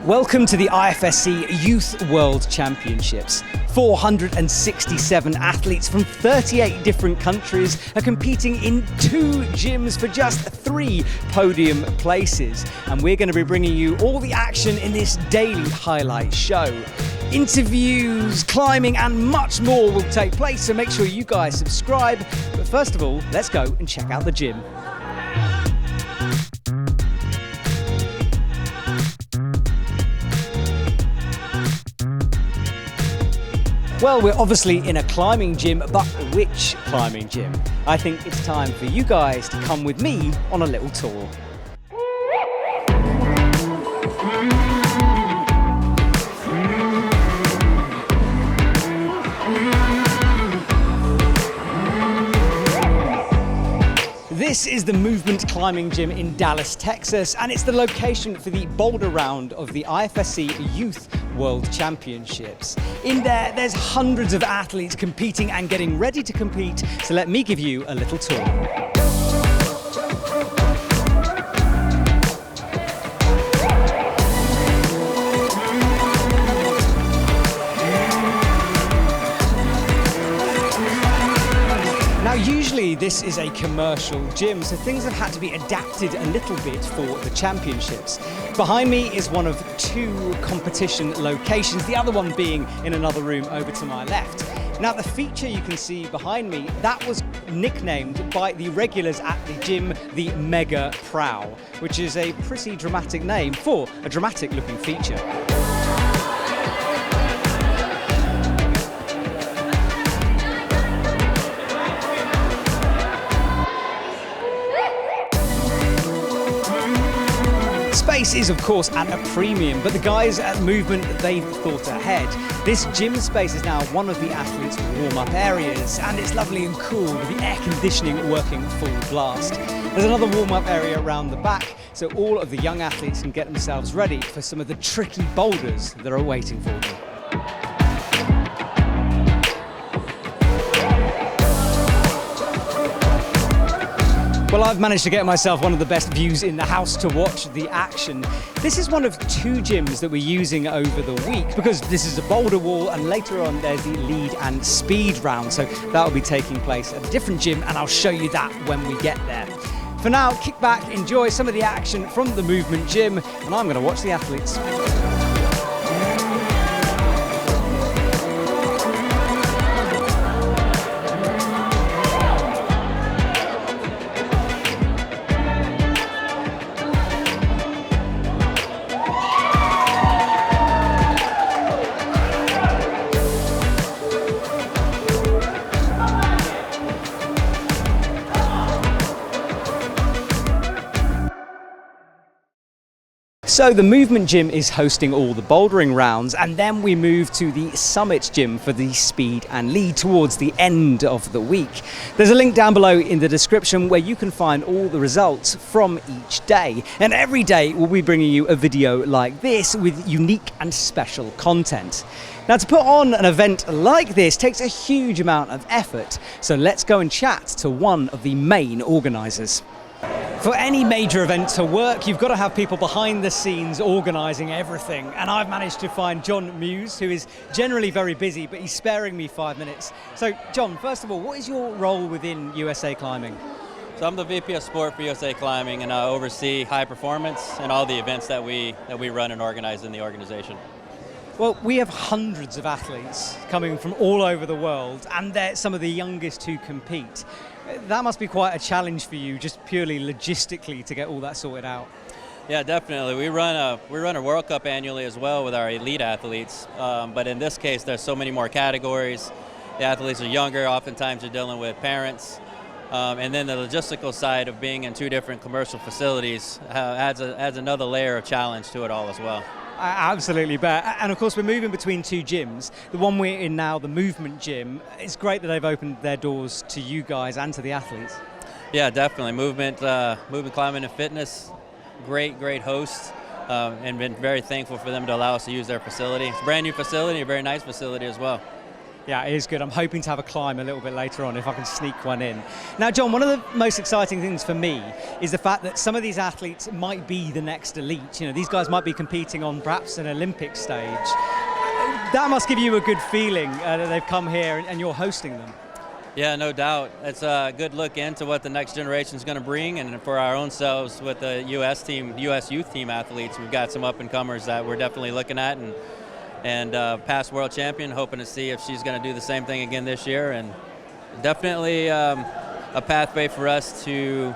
Welcome to the IFSC Youth World Championships. 467 athletes from 38 different countries are competing in 2 gyms for just 3 podium places. And we're going to be bringing you all the action in this daily highlight show. Interviews, climbing and much more will take place, so make sure you guys subscribe. But first of all, let's go and check out the gym. Well, we're obviously in a climbing gym, but which climbing gym? I think it's time for you guys to come with me on a little tour. This is the Movement Climbing Gym in Dallas, Texas, and it's the location for the Boulder round of the IFSC Youth World Championships. In there's hundreds of athletes competing and getting ready to compete, so let me give you a little tour. Usually this is a commercial gym, so things have had to be adapted a little bit for the championships. Behind me is one of 2 competition locations, the other one being in another room over to my left. Now the feature you can see behind me, that was nicknamed by the regulars at the gym the Mega Prow, which is a pretty dramatic name for a dramatic looking feature. Space is of course at a premium, but the guys at Movement, they've thought ahead. This gym space is now one of the athletes' warm-up areas, and it's lovely and cool with the air conditioning working full blast. There's another warm-up area around the back, so all of the young athletes can get themselves ready for some of the tricky boulders that are waiting for them. Well, I've managed to get myself one of the best views in the house to watch the action. This is one of 2 gyms that we're using over the week because this is a boulder wall, and later on there's the lead and speed round. So that will be taking place at a different gym, and I'll show you that when we get there. For now, kick back, enjoy some of the action from the Movement gym, and I'm going to watch the athletes. So the Movement Gym is hosting all the bouldering rounds, and then we move to the Summit Gym for the speed and lead towards the end of the week. There's a link down below in the description where you can find all the results from each day. And every day we'll be bringing you a video like this with unique and special content. Now, to put on an event like this takes a huge amount of effort, so let's go and chat to one of the main organisers. For any major event to work, you've got to have people behind the scenes organising everything. And I've managed to find John Muse, who is generally very busy, but he's sparing me 5 minutes. So, John, first of all, what is your role within USA Climbing? So I'm the VP of Sport for USA Climbing, and I oversee high performance and all the events that we run and organize in the organization. Well, we have hundreds of athletes coming from all over the world, and they're some of the youngest who compete. That must be quite a challenge for you, just purely logistically, to get all that sorted out. Yeah, definitely. We run a World Cup annually as well with our elite athletes, but in this case, there's so many more categories. The athletes are younger. Oftentimes, you're dealing with parents, and then the logistical side of being in 2 different commercial facilities adds another layer of challenge to it all as well. I absolutely bet. And of course, we're moving between 2 gyms. The one we're in now, the Movement Gym, it's great that they've opened their doors to you guys and to the athletes. Yeah, definitely. Movement Climbing and Fitness, great host, and been very thankful for them to allow us to use their facility. It's a brand new facility, a very nice facility as well. Yeah, it is good. I'm hoping to have a climb a little bit later on if I can sneak one in. Now, John, one of the most exciting things for me is the fact that some of these athletes might be the next elite. You know, these guys might be competing on perhaps an Olympic stage. That must give you a good feeling that they've come here and you're hosting them. Yeah, no doubt. It's a good look into what the next generation is going to bring, and for our own selves with the U.S. team, U.S. youth team athletes, we've got some up-and-comers that we're definitely looking at, and past world champion, hoping to see if she's going to do the same thing again this year, and definitely a pathway for us to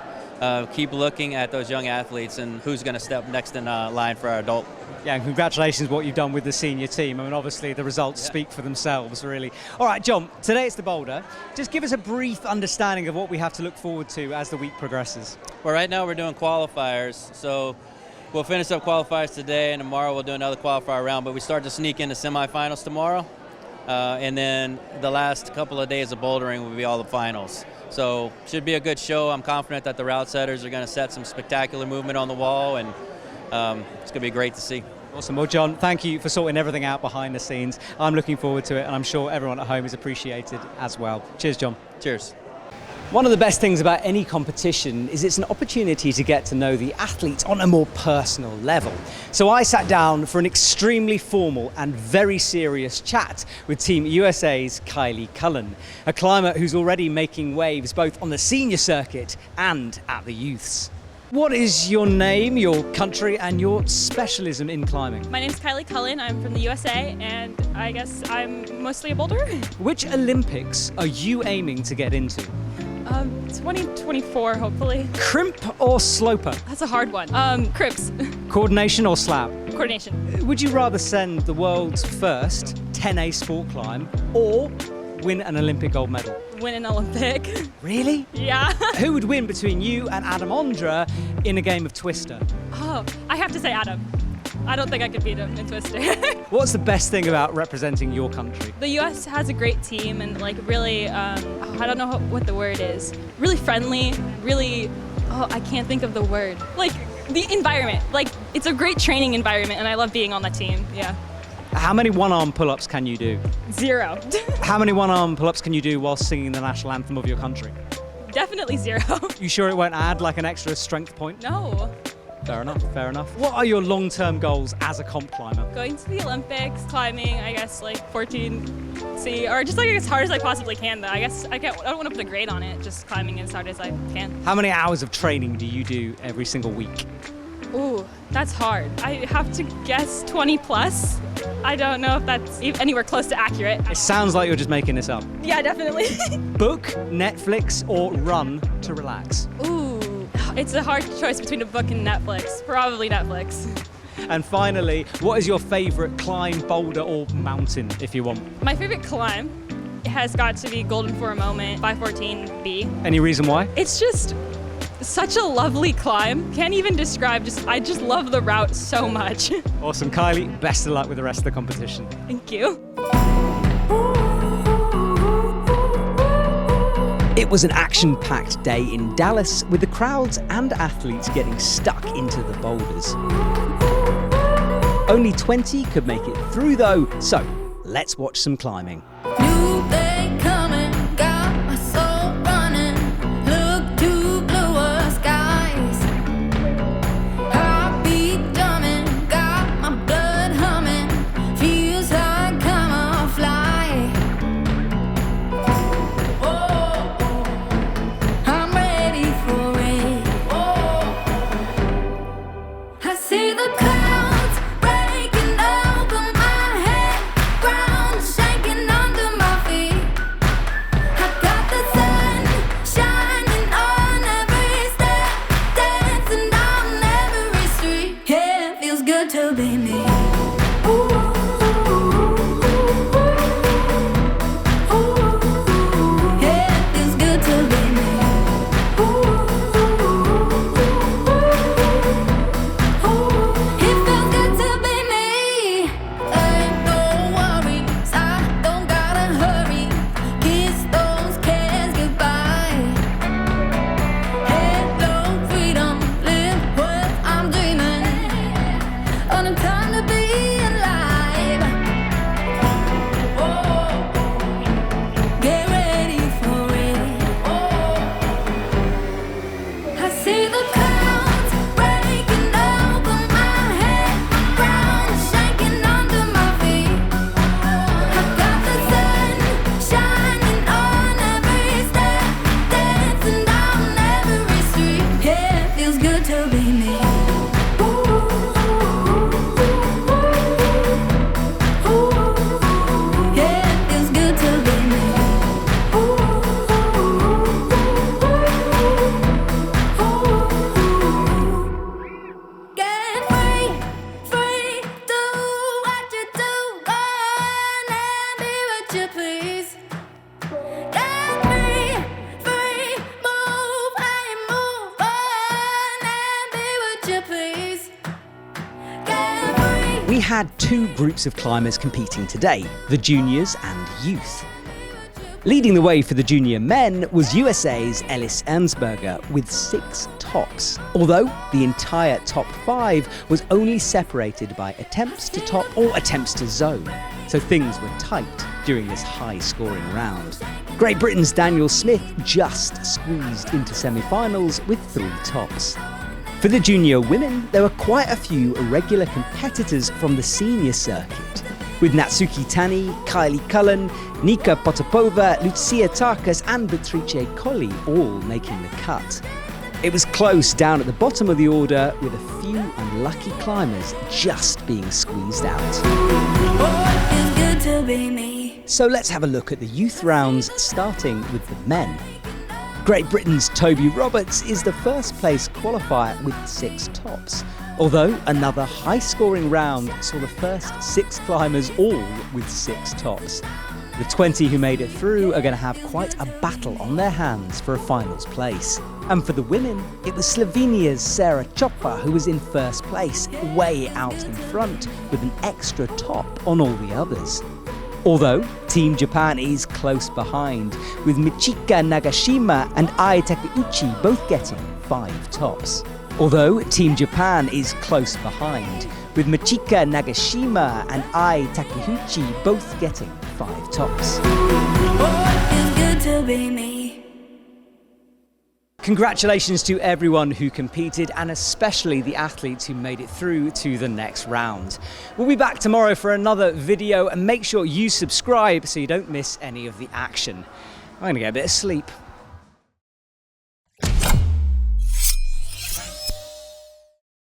keep looking at those young athletes and who's going to step next in line for our adult. Yeah, and congratulations what you've done with the senior team. I mean, obviously the results speak for themselves, really. All right, John, today it's the Boulder. Just give us a brief understanding of what we have to look forward to as the week progresses. Well, right now we're doing qualifiers, so we'll finish up qualifiers today, and tomorrow we'll do another qualifier round, but we start to sneak into semifinals tomorrow, and then the last couple of days of bouldering will be all the finals. So should be a good show. I'm confident that the route setters are going to set some spectacular movement on the wall, and it's going to be great to see. Awesome. Well, John, thank you for sorting everything out behind the scenes. I'm looking forward to it, and I'm sure everyone at home is appreciated as well. Cheers, John. Cheers. One of the best things about any competition is it's an opportunity to get to know the athletes on a more personal level. So I sat down for an extremely formal and very serious chat with Team USA's Kylie Cullen, a climber who's already making waves both on the senior circuit and at the youths. What is your name, your country, and your specialism in climbing? My name's Kylie Cullen. I'm from the USA, and I guess I'm mostly a boulder. Which Olympics are you aiming to get into? 2024, hopefully. Crimp or sloper? That's a hard one. Crimps. Coordination or slab? Coordination. Would you rather send the world's first 10A sport climb or win an Olympic gold medal? Win an Olympic. Really? Yeah. Who would win between you and Adam Ondra in a game of Twister? Oh, I have to say Adam. I don't think I could beat him in Twister. What's the best thing about representing your country? The US has a great team and like really, I don't know what the word is. Really friendly, really, I can't think of the word. Like the environment, like it's a great training environment and I love being on that team, yeah. How many one-arm pull-ups can you do? 0. How many one-arm pull-ups can you do while singing the national anthem of your country? Definitely 0. You sure it won't add like an extra strength point? No. Fair enough, fair enough. What are your long-term goals as a comp climber? Going to the Olympics, climbing, I guess like 14C, or just like as hard as I possibly can though. I guess I don't want to put a grade on it, just climbing as hard as I can. How many hours of training do you do every single week? Ooh, that's hard. I have to guess 20 plus. I don't know if that's anywhere close to accurate. It sounds like you're just making this up. Yeah, definitely. Book, Netflix, or run to relax? Ooh, it's a hard choice between a book and Netflix. Probably Netflix. And finally, what is your favorite climb, boulder, or mountain, if you want? My favorite climb has got to be Golden for a Moment, 514B. Any reason why? It's just such a lovely climb. Can't even describe, I just love the route so much. Awesome, Kylie, best of luck with the rest of the competition. Thank you. It was an action-packed day in Dallas with the crowds and athletes getting stuck into the boulders. Only 20 could make it through though, so let's watch some climbing. New day coming, got my soul running. Look to bluer skies. Heartbeat drumming, got my blood humming. Feels like I'm a fly. Oh, I'm ready for it. Oh, I see the clouds breaking over my head, ground shaking on had two groups of climbers competing today, the juniors and youth. Leading the way for the junior men was USA's Ellis Ernstberger with 6 tops, although the entire top 5 was only separated by attempts to top or attempts to zone, so things were tight during this high-scoring round. Great Britain's Daniel Smith just squeezed into semi-finals with 3 tops. For the junior women, there were quite a few regular competitors from the senior circuit, with Natsuki Tani, Kylie Cullen, Nika Potapova, Lucia Tarkas and Beatrice Colli all making the cut. It was close down at the bottom of the order, with a few unlucky climbers just being squeezed out. Oh, it's good to be me. So let's have a look at the youth rounds, starting with the men. Great Britain's Toby Roberts is the first place qualifier with 6 tops, although another high-scoring round saw the first 6 climbers all with 6 tops. The 20 who made it through are going to have quite a battle on their hands for a finals place. And for the women, it was Slovenia's Sarah Chopra who was in first place, way out in front, with an extra top on all the others. Although Team Japan is close behind, with Michika Nagashima and Ai Takeuchi both getting 5 tops. Although Team Japan is close behind, with Michika Nagashima and Ai Takeuchi both getting 5 tops. Oh, it's good to be me. Congratulations to everyone who competed, and especially the athletes who made it through to the next round. We'll be back tomorrow for another video, and make sure you subscribe so you don't miss any of the action. I'm going to get a bit of sleep.